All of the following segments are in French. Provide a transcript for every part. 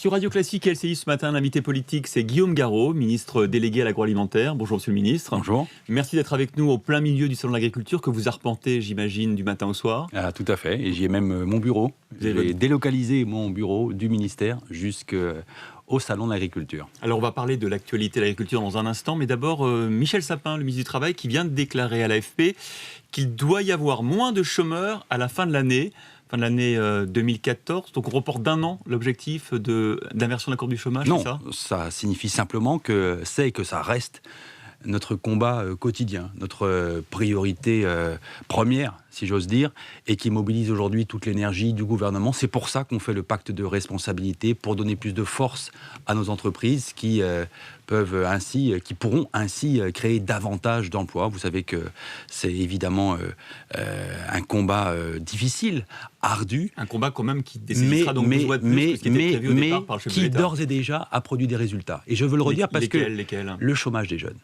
Sur Radio Classique et LCI ce matin, l'invité politique, c'est Guillaume Garot, ministre délégué à l'agroalimentaire. Bonjour Monsieur le ministre. Bonjour. Merci d'être avec nous au plein milieu du Salon de l'Agriculture que vous arpentez, j'imagine, du matin au soir. Ah, tout à fait, et j'y ai même mon bureau. J'ai délocalisé mon bureau du ministère jusqu'au Salon de l'Agriculture. Alors on va parler de l'actualité de l'agriculture dans un instant, mais d'abord Michel Sapin, le ministre du Travail, qui vient de déclarer à l'AFP qu'il doit y avoir moins de chômeurs à la fin de l'année. 2014, donc on reporte d'un an l'objectif d'inversion de la courbe du chômage, non, c'est ça ? Ça signifie simplement que ça reste notre combat quotidien, notre priorité première, si j'ose dire, et qui mobilise aujourd'hui toute l'énergie du gouvernement. C'est pour ça qu'on fait le pacte de responsabilité, pour donner plus de force à nos entreprises qui pourront ainsi créer davantage d'emplois. Vous savez que c'est évidemment un combat difficile, ardu. Un combat quand même qui nécessitera donc 12 mois de plus que ce qui était prévu au départ par le chef de l'État. Qui d'ores et déjà a produit des résultats. Et je veux le redire parce que lesquels le chômage des jeunes.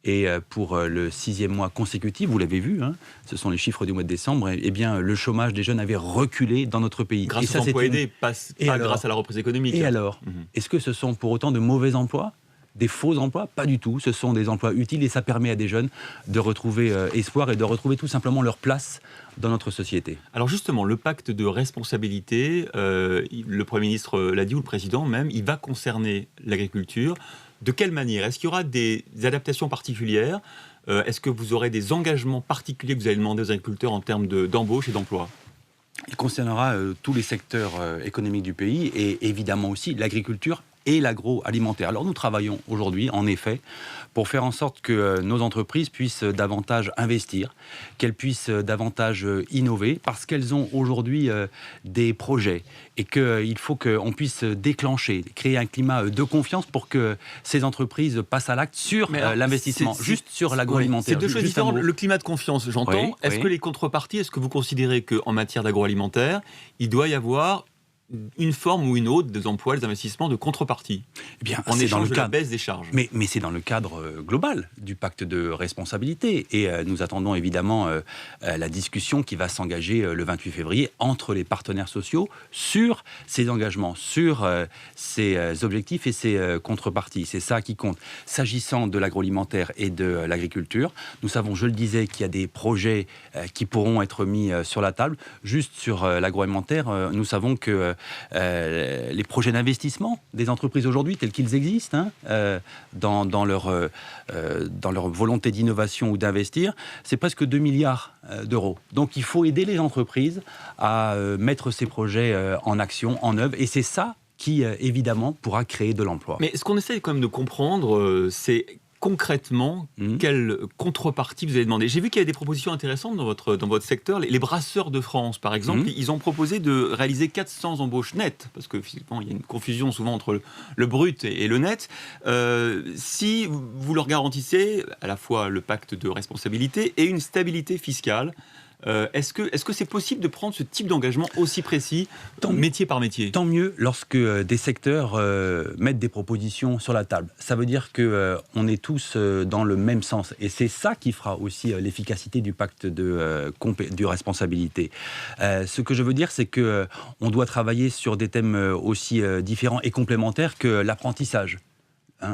Et pour le 6e mois consécutif, vous l'avez vu, ce sont les chiffres du mois de décembre, eh bien, le chômage des jeunes avait reculé dans notre pays. Grâce aux emplois aidés, pas grâce à la reprise économique. Et alors, est-ce que ce sont pour autant de mauvais emplois ? Des faux emplois? Pas du tout. Ce sont des emplois utiles et ça permet à des jeunes de retrouver espoir et de retrouver tout simplement leur place dans notre société. Alors justement, le pacte de responsabilité, le Premier ministre l'a dit, ou le Président même, il va concerner l'agriculture. De quelle manière ? Est-ce qu'il y aura des adaptations particulières ? Est-ce que vous aurez des engagements particuliers que vous allez demander aux agriculteurs en termes d'embauche et d'emploi ? Il concernera tous les secteurs économiques du pays et évidemment aussi l'agriculture et l'agroalimentaire. Alors nous travaillons aujourd'hui, en effet, pour faire en sorte que nos entreprises puissent davantage investir, qu'elles puissent davantage innover, parce qu'elles ont aujourd'hui des projets et qu'il faut qu'on puisse déclencher, créer un climat de confiance pour que ces entreprises passent à l'acte sur l'investissement, juste sur l'agroalimentaire. C'est deux choses différentes. Le climat de confiance, j'entends. Oui, est-ce que les contreparties, est-ce que vous considérez qu'en matière d'agroalimentaire, il doit y avoir une forme ou une autre des emplois, des investissements de contrepartie, eh bien, en échange de la baisse des charges. Mais c'est dans le cadre global du pacte de responsabilité. Et nous attendons évidemment la discussion qui va s'engager le 28 février entre les partenaires sociaux sur ces engagements, sur ces objectifs et ces contreparties. C'est ça qui compte. S'agissant de l'agroalimentaire et de l'agriculture, nous savons, je le disais, qu'il y a des projets qui pourront être mis sur la table. Juste sur l'agroalimentaire, nous savons que les projets d'investissement des entreprises aujourd'hui, tels qu'ils existent, dans leur volonté d'innovation ou d'investir, c'est presque 2 milliards d'euros. Donc il faut aider les entreprises à mettre ces projets en action, en œuvre, et c'est ça qui, évidemment, pourra créer de l'emploi. Mais ce qu'on essaie quand même de comprendre, c'est concrètement, quelle contrepartie vous avez demandé ? J'ai vu qu'il y avait des propositions intéressantes dans votre secteur. Les brasseurs de France, par exemple, ils ont proposé de réaliser 400 embauches nettes, parce que finalement, il y a une confusion souvent entre le brut et le net. Si vous leur garantissez à la fois le pacte de responsabilité et une stabilité fiscale, est-ce que c'est possible de prendre ce type d'engagement aussi précis, métier par métier ? Tant mieux lorsque des secteurs mettent des propositions sur la table. Ça veut dire qu'on est tous dans le même sens. Et c'est ça qui fera aussi l'efficacité du pacte de responsabilité. Ce que je veux dire, c'est qu'on doit travailler sur des thèmes aussi différents et complémentaires que l'apprentissage.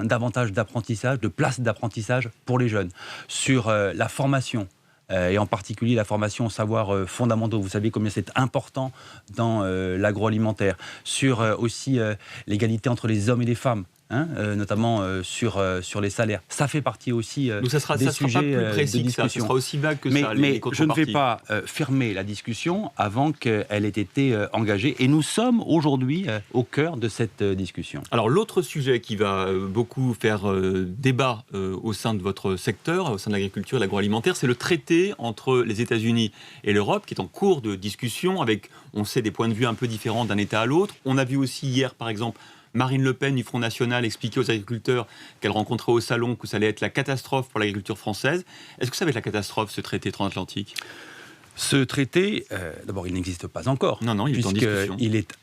Davantage d'apprentissage, de place d'apprentissage pour les jeunes. Sur la formation. Et en particulier la formation aux savoirs fondamentaux. Vous savez combien c'est important dans l'agroalimentaire. Sur aussi l'égalité entre les hommes et les femmes. Notamment sur les salaires. Ça fait partie aussi donc ça sera, des sujets pas plus précis de discussion. Ça sera aussi vague que ça, mais je ne vais pas fermer la discussion avant qu'elle ait été engagée. Et nous sommes aujourd'hui au cœur de cette discussion. Alors l'autre sujet qui va beaucoup faire débat au sein de votre secteur, au sein de l'agriculture et de l'agroalimentaire, c'est le traité entre les États-Unis et l'Europe qui est en cours de discussion avec, on sait, des points de vue un peu différents d'un État à l'autre. On a vu aussi hier, par exemple, Marine Le Pen du Front National expliquer aux agriculteurs qu'elle rencontrait au salon que ça allait être la catastrophe pour l'agriculture française. Est-ce que ça va être la catastrophe, ce traité transatlantique ? Ce traité, d'abord, il n'existe pas encore. Non, il est en discussion. Il est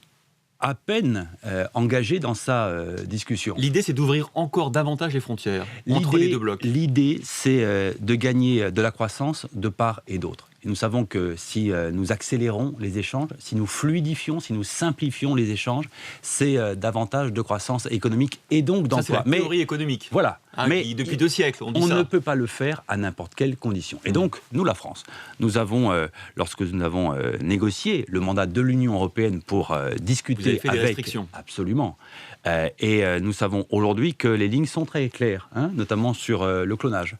à peine engagé dans sa discussion. L'idée, c'est d'ouvrir encore davantage les frontières entre les deux blocs. L'idée, c'est de gagner de la croissance de part et d'autre. Et nous savons que si nous accélérons les échanges, si nous fluidifions, si nous simplifions les échanges, c'est davantage de croissance économique et donc d'emploi. C'est la théorie économique. Voilà. Mais depuis 2 siècles, on dit ça. On ne peut pas le faire à n'importe quelle condition. Et donc, nous, la France, nous avons, lorsque nous avons négocié le mandat de l'Union européenne pour discuter Vous avez fait avec... des restrictions. Absolument. Et nous savons aujourd'hui que les lignes sont très claires, notamment sur le clonage.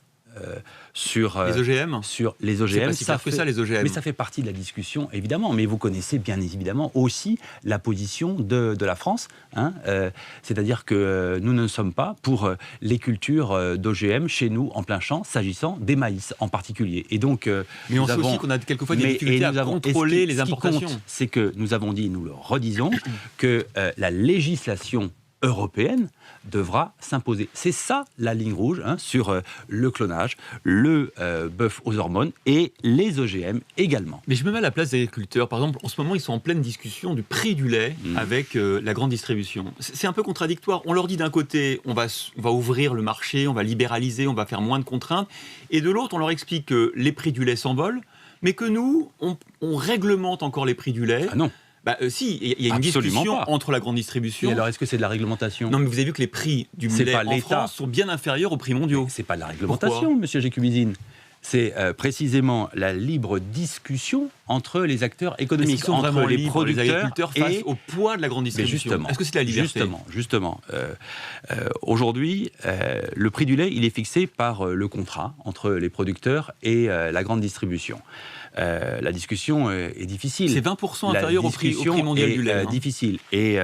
Sur les OGM. Sur les OGM. C'est pas si clair que ça, les OGM. Mais ça fait partie de la discussion, évidemment. Mais vous connaissez bien évidemment aussi la position de la France. C'est-à-dire que nous ne sommes pas pour les cultures d'OGM chez nous, en plein champ, s'agissant des maïs en particulier. Et donc, mais on sait aussi qu'on a quelquefois des difficultés à contrôler les importations. Ce qui compte, c'est que nous avons dit, nous le redisons, que la législation européenne devra s'imposer. C'est ça la ligne rouge sur le clonage, le bœuf aux hormones et les OGM également. Mais je me mets à la place des agriculteurs. Par exemple, en ce moment, ils sont en pleine discussion du prix du lait avec la grande distribution. C'est un peu contradictoire. On leur dit d'un côté, on va ouvrir le marché, on va libéraliser, on va faire moins de contraintes. Et de l'autre, on leur explique que les prix du lait s'envolent, mais que nous, on réglemente encore les prix du lait. Ah non. Si, il y a une discussion entre la grande distribution. Et alors, est-ce que c'est de la réglementation ? Non, mais vous avez vu que les prix du lait en France sont bien inférieurs aux prix mondiaux. C'est pas de la réglementation, monsieur Gécubizine. C'est précisément la libre discussion entre les acteurs économiques, entre les producteurs, les agriculteurs face au poids de la grande distribution. Est-ce que c'est la liberté ? Justement. Aujourd'hui, le prix du lait, il est fixé par le contrat entre les producteurs et la grande distribution. La discussion est difficile. C'est 20% inférieur au prix mondial du lait. Difficile. Et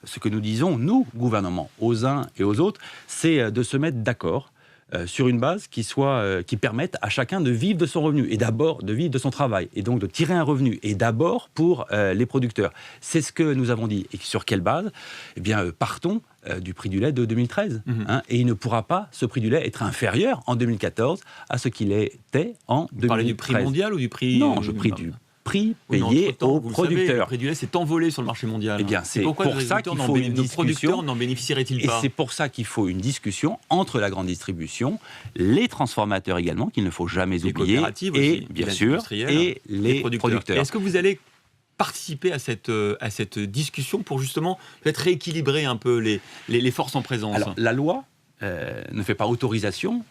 ce que nous disons, nous, gouvernement, aux uns et aux autres, c'est de se mettre d'accord sur une base qui permette à chacun de vivre de son revenu et d'abord de vivre de son travail et donc de tirer un revenu et d'abord pour les producteurs. C'est ce que nous avons dit. Et sur quelle base ? Eh bien, partons du prix du lait de 2013. Et il ne pourra pas, ce prix du lait, être inférieur en 2014 à ce qu'il était en 2013. Vous parlez du prix mondial ou du prix... Non, du prix payé aux producteurs. Savez, le prix du lait s'est envolé sur le marché mondial. Eh bien, c'est pour ça qu'il faut une discussion. Nos producteurs n'en bénéficieraient-ils pas ? Et c'est pour ça qu'il faut une discussion entre la grande distribution, les transformateurs également, qu'il ne faut jamais oublier, et bien sûr, et les producteurs. Est-ce que vous allez participer à cette discussion pour justement peut-être rééquilibrer un peu les forces en présence ? Alors, la loi ne fait pas autorisation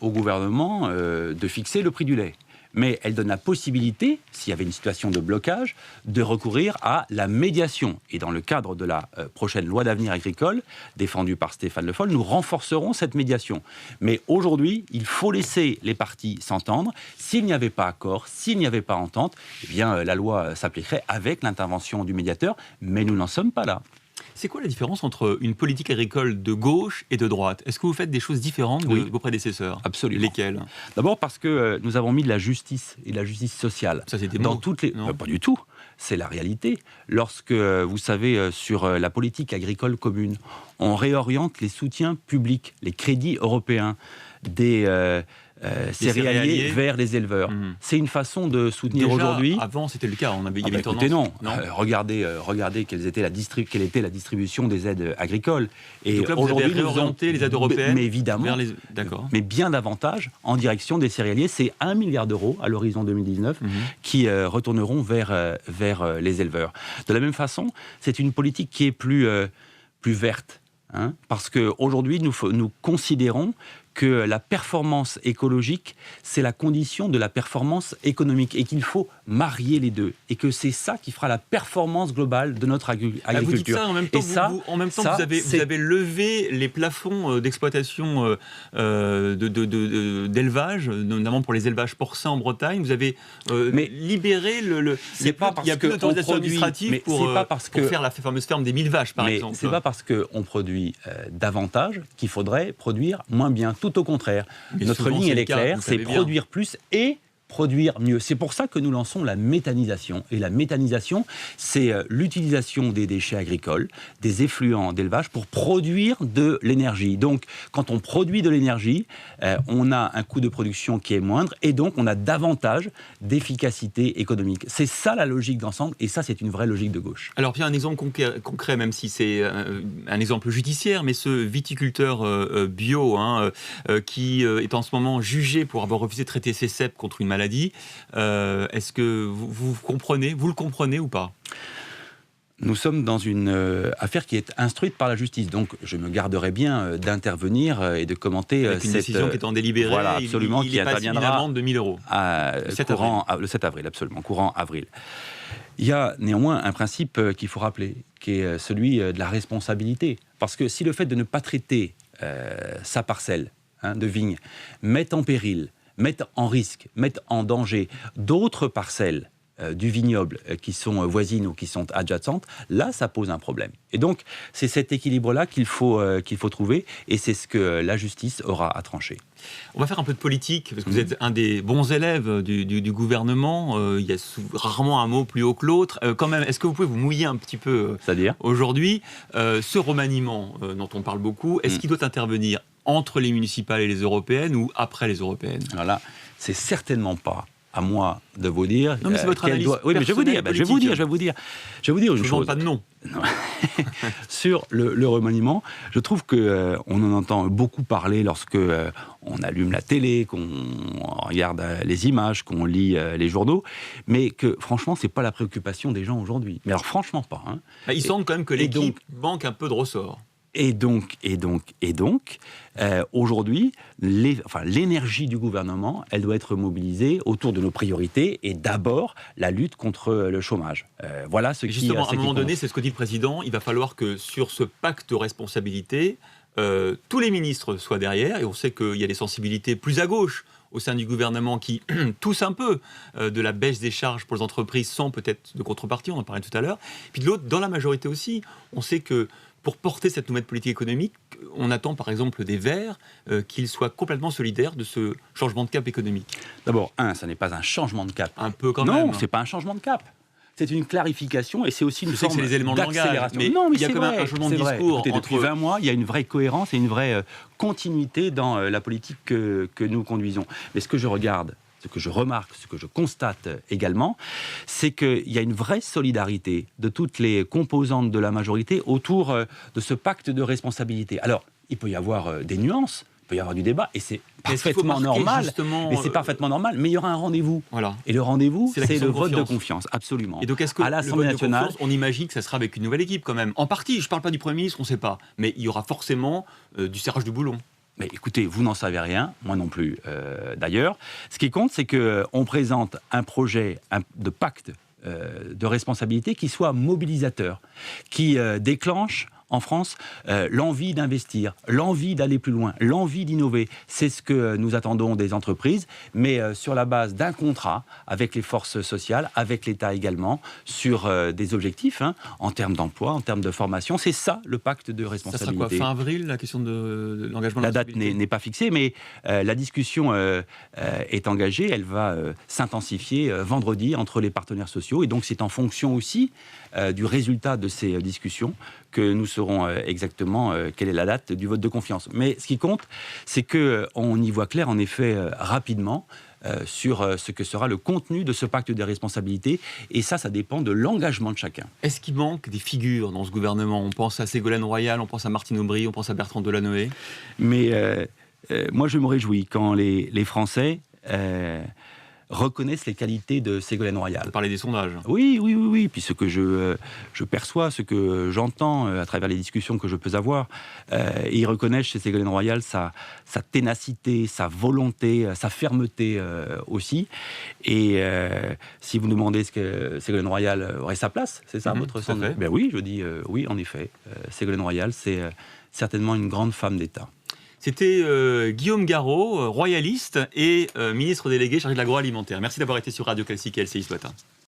au gouvernement de fixer le prix du lait. Mais elle donne la possibilité, s'il y avait une situation de blocage, de recourir à la médiation. Et dans le cadre de la prochaine loi d'avenir agricole, défendue par Stéphane Le Foll, nous renforcerons cette médiation. Mais aujourd'hui, il faut laisser les parties s'entendre. S'il n'y avait pas accord, s'il n'y avait pas entente, eh bien, la loi s'appliquerait avec l'intervention du médiateur. Mais nous n'en sommes pas là. C'est quoi la différence entre une politique agricole de gauche et de droite ? Est-ce que vous faites des choses différentes de vos prédécesseurs ? Absolument. Lesquelles ? D'abord parce que nous avons mis de la justice et de la justice sociale. Ça, c'est des dans mots. Toutes les... pas du tout. C'est la réalité. Lorsque, vous savez, sur la politique agricole commune, on réoriente les soutiens publics, les crédits européens des céréaliers vers les éleveurs. C'est une façon de soutenir aujourd'hui. Avant, c'était le cas. Il y avait écoutez, non. Regardez quelle était la distribution des aides agricoles. Et donc là, vous avez réorienté les aides européennes mais évidemment, vers les... D'accord. Mais bien davantage en direction des céréaliers. C'est 1 milliard d'euros à l'horizon 2019 qui retourneront vers les éleveurs. De la même façon, c'est une politique qui est plus verte. Parce qu'aujourd'hui, nous considérons que la performance écologique, c'est la condition de la performance économique et qu'il faut marier les deux. Et que c'est ça qui fera la performance globale de notre agriculture. Vous dites ça en même temps, vous avez levé les plafonds d'exploitation d'élevage, notamment pour les élevages porcins en Bretagne. Vous avez libéré il n'y a plus d'autorisation administrative pour faire la fameuse ferme des 1000 vaches, par exemple. Mais ce n'est pas parce qu'on produit davantage qu'il faudrait produire moins bien. Tout au contraire. Notre ligne, elle est claire, c'est produire plus et produire mieux. C'est pour ça que nous lançons la méthanisation. Et la méthanisation, c'est l'utilisation des déchets agricoles, des effluents d'élevage pour produire de l'énergie. Donc, quand on produit de l'énergie, on a un coût de production qui est moindre et donc on a davantage d'efficacité économique. C'est ça la logique d'ensemble et ça, c'est une vraie logique de gauche. Alors, puis un exemple concret, même si c'est un exemple judiciaire, mais ce viticulteur bio qui est en ce moment jugé pour avoir refusé de traiter ses cèpes contre une maladie maladie. Est-ce que vous le comprenez ou pas ? Nous sommes dans une affaire qui est instruite par la justice, donc je me garderai bien d'intervenir et de commenter avec une décision qui est en délibéré. Voilà, absolument, il est passible d'une amende de 1 000 €. Le 7 avril, absolument, courant avril. Il y a néanmoins un principe qu'il faut rappeler, qui est celui de la responsabilité. Parce que si le fait de ne pas traiter sa parcelle de vigne met en péril, met en risque, met en danger d'autres parcelles du vignoble qui sont voisines ou qui sont adjacentes, là, ça pose un problème. Et donc, c'est cet équilibre-là qu'il faut trouver, et c'est ce que la justice aura à trancher. On va faire un peu de politique, parce que vous êtes un des bons élèves du gouvernement. Il y a rarement un mot plus haut que l'autre. Quand même, est-ce que vous pouvez vous mouiller un petit peu aujourd'hui ce remaniement dont on parle beaucoup, est-ce qu'il doit intervenir entre les municipales et les européennes ou après les européennes ? Alors là, c'est certainement pas à moi de vous dire. Non, mais c'est votre analyse. Oui, mais je vais vous dire une chose. Je ne pas de nom. Sur le remaniement, je trouve qu'on en entend beaucoup parler lorsque on allume la télé, qu'on regarde les images, qu'on lit les journaux, mais que franchement, c'est pas la préoccupation des gens aujourd'hui. Mais alors franchement pas. Il semble quand même que l'équipe manque un peu de ressort. Et donc, aujourd'hui, l'énergie du gouvernement, elle doit être mobilisée autour de nos priorités et d'abord la lutte contre le chômage. Voilà ce qui... Justement, à un moment donné, c'est ce que dit le président, il va falloir que sur ce pacte de responsabilité, tous les ministres soient derrière, et on sait qu'il y a des sensibilités plus à gauche au sein du gouvernement qui toussent un peu de la baisse des charges pour les entreprises sans peut-être de contrepartie, on en parlait tout à l'heure. Puis de l'autre, dans la majorité aussi, on sait que pour porter cette nouvelle politique économique, on attend par exemple des Verts qu'ils soient complètement solidaires de ce changement de cap économique. D'abord, ça n'est pas un changement de cap. Un peu quand même. Non, c'est pas un changement de cap. C'est une clarification et c'est aussi une forme d'accélération. Mais il y a quand même un changement de discours. Écoutez, depuis 20 mois, il y a une vraie cohérence et une vraie continuité dans la politique que nous conduisons. Mais ce que je regarde, ce que je remarque, ce que je constate également, c'est qu'il y a une vraie solidarité de toutes les composantes de la majorité autour de ce pacte de responsabilité. Alors, il peut y avoir des nuances, il peut y avoir du débat, et c'est parfaitement normal. Parfaitement normal, mais il y aura un rendez-vous. Voilà. Et le rendez-vous, c'est le vote de confiance, absolument. Et donc, est-ce que à l'Assemblée nationale, on imagine que ça sera avec une nouvelle équipe quand même ? En partie, je ne parle pas du Premier ministre, on ne sait pas, mais il y aura forcément du serrage du boulon. Mais écoutez, vous n'en savez rien, moi non plus d'ailleurs. Ce qui compte, c'est qu'on présente un projet de pacte de responsabilité qui soit mobilisateur, qui déclenche en France l'envie d'investir, l'envie d'aller plus loin, l'envie d'innover. C'est ce que nous attendons des entreprises, mais sur la base d'un contrat avec les forces sociales, avec l'État également, sur des objectifs en termes d'emploi, en termes de formation. C'est ça le pacte de responsabilité. Ça sera quoi, fin avril, la question de l'engagement de la date n'est pas fixée, mais la discussion est engagée. Elle va s'intensifier vendredi entre les partenaires sociaux. Et donc c'est en fonction aussi du résultat de ces discussions que nous saurons exactement quelle est la date du vote de confiance. Mais ce qui compte, c'est qu'on y voit clair, en effet, rapidement, sur ce que sera le contenu de ce pacte des responsabilités. Et ça dépend de l'engagement de chacun. Est-ce qu'il manque des figures dans ce gouvernement ? On pense à Ségolène Royal, on pense à Martine Aubry, on pense à Bertrand Delanoë. Mais moi, je me réjouis quand les Français... reconnaissent les qualités de Ségolène Royal. Vous parlez des sondages. Oui. Puis ce que je perçois, ce que j'entends à travers les discussions que je peux avoir, ils reconnaissent chez Ségolène Royal sa ténacité, sa volonté, sa fermeté aussi. Et si vous me demandez ce que Ségolène Royal aurait sa place, c'est ça votre sondage ? Ben oui, je dis oui, en effet. Ségolène Royal, c'est certainement une grande femme d'État. C'était Guillaume Garot, royaliste et ministre délégué chargé de l'agroalimentaire. Merci d'avoir été sur Radio Classique et LCI ce matin.